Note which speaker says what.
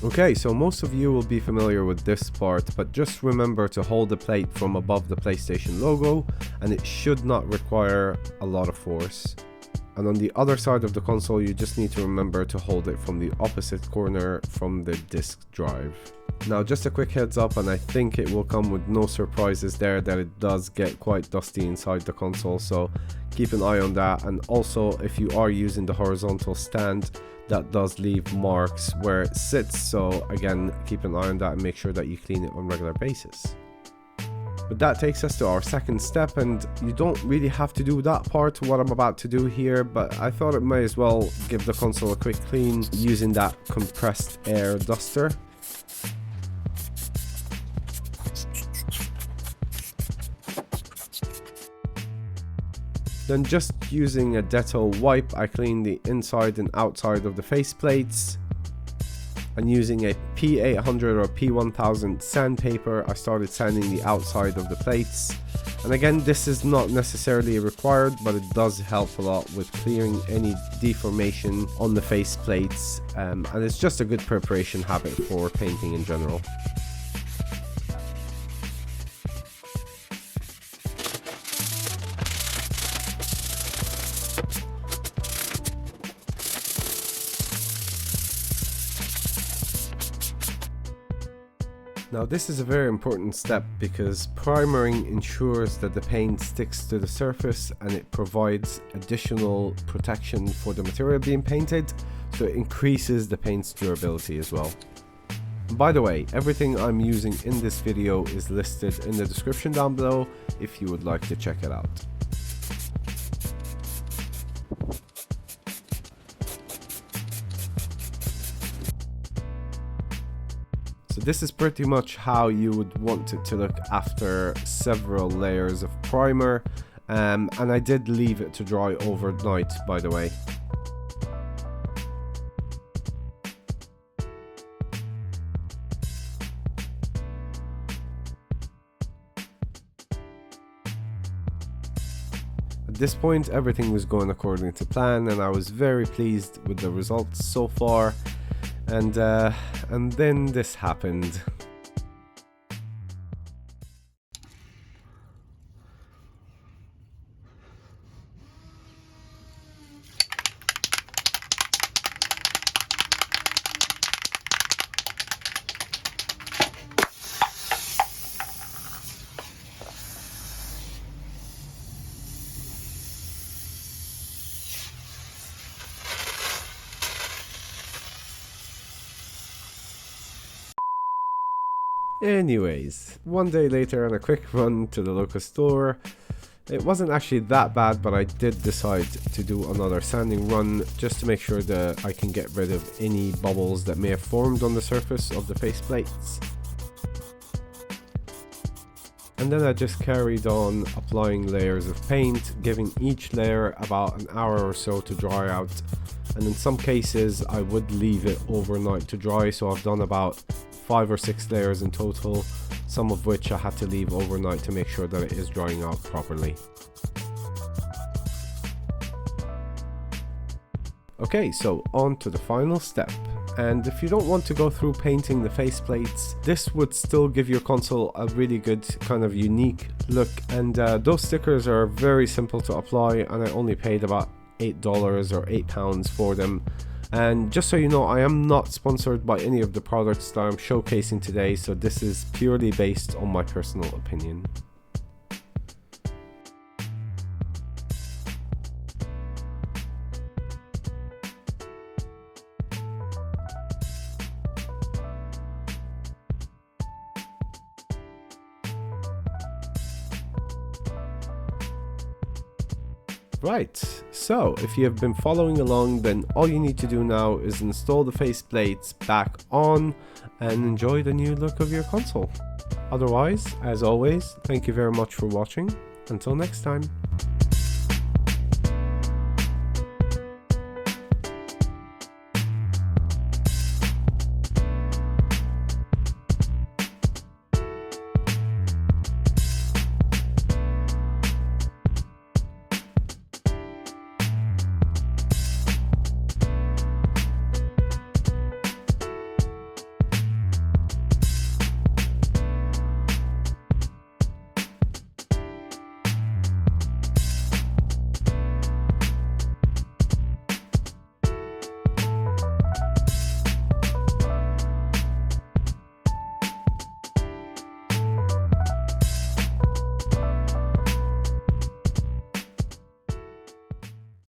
Speaker 1: Okay, so most of you will be familiar with this part, but just remember to hold the plate from above the PlayStation logo, and it should not require a lot of force. And on the other side of the console, you just need to remember to hold it from the opposite corner from the disk drive. Now, just a quick heads up, and I think it will come with no surprises there, that it does get quite dusty inside the console, so keep an eye on that. And also, if you are using the horizontal stand, that does leave marks where it sits, so again, keep an eye on that and make sure that you clean it on a regular basis. But that takes us to our second step, and you don't really have to do that part, what I'm about to do here, but I thought it may as well give the console a quick clean using that compressed air duster. Then just using a Dettol wipe, I clean the inside and outside of the faceplates. And using a P800 or P1000 sandpaper, I started sanding the outside of the plates. And again, this is not necessarily required, but it does help a lot with clearing any deformation on the faceplates. And it's just a good preparation habit for painting in general. Now this is a very important step because primering ensures that the paint sticks to the surface and it provides additional protection for the material being painted, so it increases the paint's durability as well. By the way, everything I'm using in this video is listed in the description down below if you would like to check it out. So this is pretty much how you would want it to look after several layers of primer, and I did leave it to dry overnight, by the way. At this point, everything was going according to plan, and I was very pleased with the results so far. And then this happened. Anyways, one day later on a quick run to the local store, it wasn't actually that bad, but I did decide to do another sanding run just to make sure that I can get rid of any bubbles that may have formed on the surface of the faceplates. And then I just carried on applying layers of paint, giving each layer about an hour or so to dry out. And in some cases I would leave it overnight to dry, so I've done about 5 or 6 layers in total, some of which I had to leave overnight to make sure that it is drying out properly. Okay, so on to the final step. And if you don't want to go through painting the faceplates, this would still give your console a really good kind of unique look. And those stickers are very simple to apply, and I only paid about $8 or £8 for them. And just so you know, I am not sponsored by any of the products that I'm showcasing today, so this is purely based on my personal opinion. Right, so if you have been following along, then all you need to do now is install the faceplates back on and enjoy the new look of your console. Otherwise, as always, thank you very much for watching. Until next time.